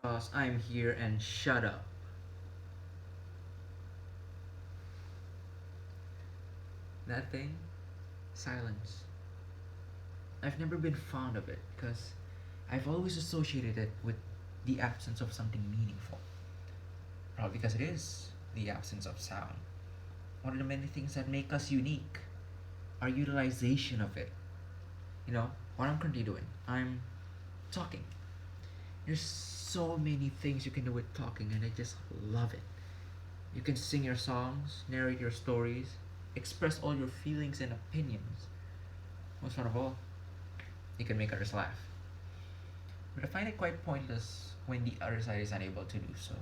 because I'm here and shut up. That thing, silence. I've never been fond of it because I've always associated it with the absence of something meaningful. Probably because it is the absence of sound. One of the many things that make us unique, our utilization of it. You know, what I'm currently doing, I'm talking. There's so many things you can do with talking, and I just love it. You can sing your songs, narrate your stories, express all your feelings and opinions. Most fun of all, you can make others laugh. But I find it quite pointless when the other side is unable to do so.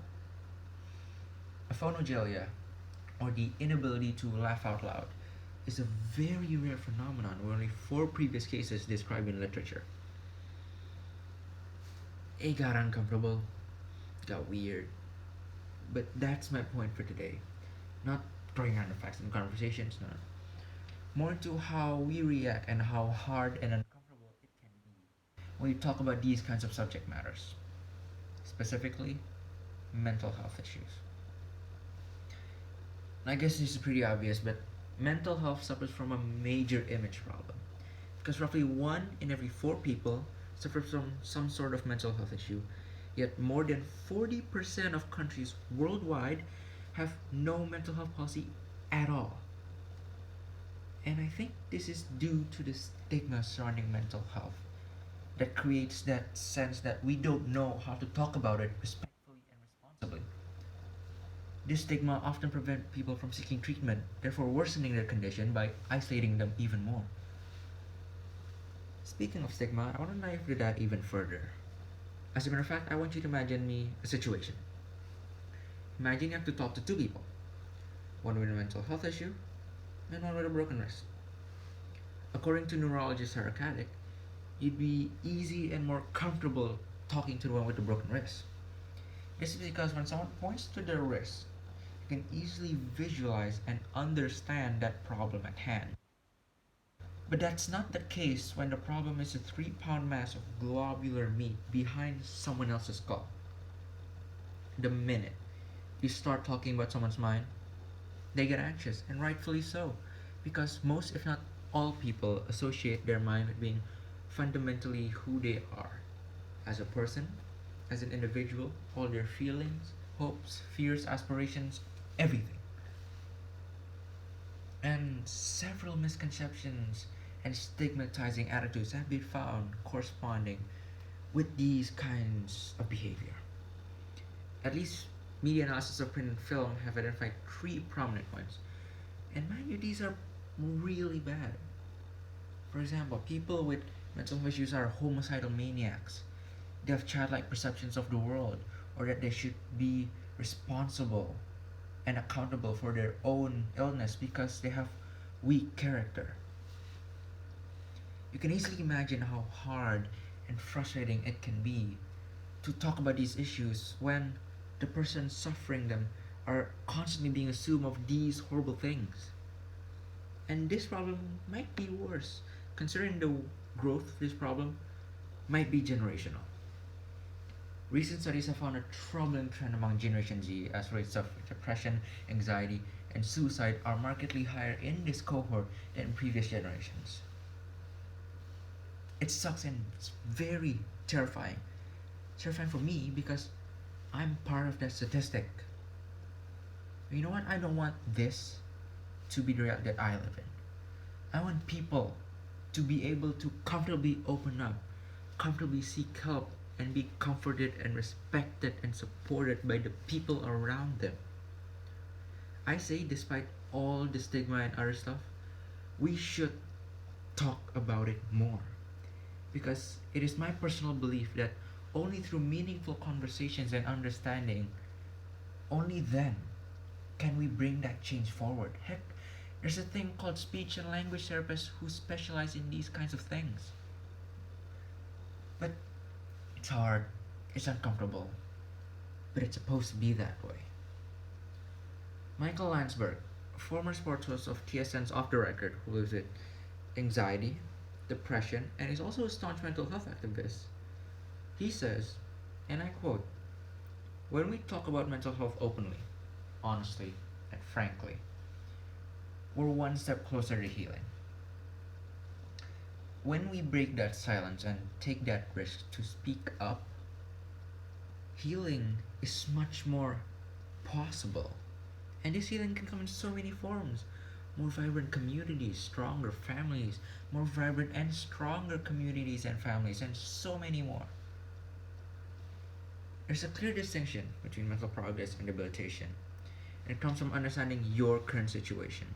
Aphonogelia, or the inability to laugh out loud, is a very rare phenomenon with only four previous cases described in literature. It got uncomfortable, got weird, but that's my point for today. Not throwing random facts in conversations, no. More into how we react and how hard and uncomfortable it can be when you talk about these kinds of subject matters, specifically mental health issues. I guess this is pretty obvious, but mental health suffers from a major image problem because roughly one in every four people suffers from some sort of mental health issue, yet more than 40% of countries worldwide have no mental health policy at all. And I think this is due to the stigma surrounding mental health that creates that sense that we don't know how to talk about it respectfully and responsibly. This stigma often prevents people from seeking treatment, therefore worsening their condition by isolating them even more. Speaking of stigma, I want to dive into that even further. As a matter of fact, I want you to imagine me a situation. Imagine you have to talk to two people, one with a mental health issue and one with a broken wrist. According to neurologist Sarah Caddick, you'd be easy and more comfortable talking to the one with the broken wrist. This is because when someone points to their wrist, you can easily visualize and understand that problem at hand. But that's not the case when the problem is a 3 pound mass of globular meat behind someone else's skull. The minute you start talking about someone's mind, they get anxious, and rightfully so, because most, if not all, people associate their mind with being fundamentally who they are as a person, as an individual, all their feelings, hopes, fears, aspirations, everything. And several misconceptions and stigmatizing attitudes have been found corresponding with these kinds of behavior. At least media analysis of print and film have identified three prominent ones. And mind you, these are really bad. For example, people with mental health issues are homicidal maniacs. They have childlike perceptions of the world, or that they should be responsible and accountable for their own illness because they have weak character. You can easily imagine how hard and frustrating it can be to talk about these issues when the person suffering them are constantly being assumed of these horrible things. And this problem might be worse, considering the growth of this problem might be generational. Recent studies have found a troubling trend among Generation Z as rates of depression, anxiety, and suicide are markedly higher in this cohort than in previous generations. It sucks and it's very terrifying. Terrifying for me because I'm part of that statistic. You know what? I don't want this to be the reality that I live in. I want people to be able to comfortably open up, comfortably seek help, and be comforted and respected and supported by the people around them. I say, despite all the stigma and other stuff, we should talk about it more. Because it is my personal belief that only through meaningful conversations and understanding, only then can we bring that change forward. Heck, there's a thing called speech and language therapists who specialize in these kinds of things. But it's hard, it's uncomfortable, but it's supposed to be that way. Michael Landsberg, former sports host of TSN's Off the Record, who lives with anxiety, depression, and is also a staunch mental health activist, he says, and I quote, When we talk about mental health openly, honestly, and frankly, we're one step closer to healing. When we break that silence and take that risk to speak up, healing is much more possible. And this healing can come in so many forms: more vibrant communities, stronger families, more vibrant and stronger communities and families, and so many more. There's a clear distinction between mental progress and debilitation, and it comes from understanding your current situation.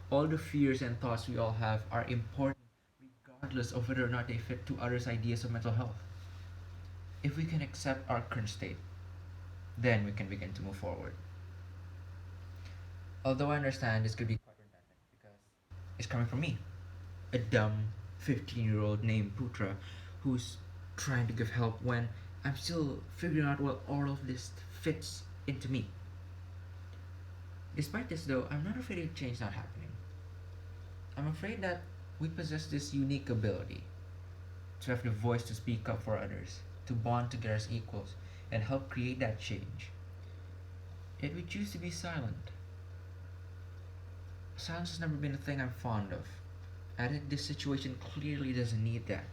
All the fears and thoughts we all have are important regardless of whether or not they fit to others' ideas of mental health. If we can accept our current state, then we can begin to move forward. Although I understand this could be quite redundant because it's coming from me, a dumb 15-year-old named Putra who's trying to give help when I'm still figuring out what all of this fits into me. Despite this, though, I'm not afraid of change not happening. I'm afraid that we possess this unique ability to have the voice to speak up for others, to bond together as equals, and help create that change. Yet we choose to be silent. Silence has never been a thing I'm fond of. I think this situation clearly doesn't need that.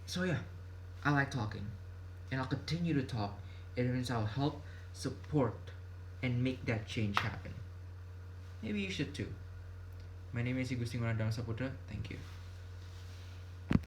So yeah, I like talking, and I'll continue to talk. It means I'll help, support, and make that change happen. Maybe you should too. My name is Gusti Ngurah. Thank you.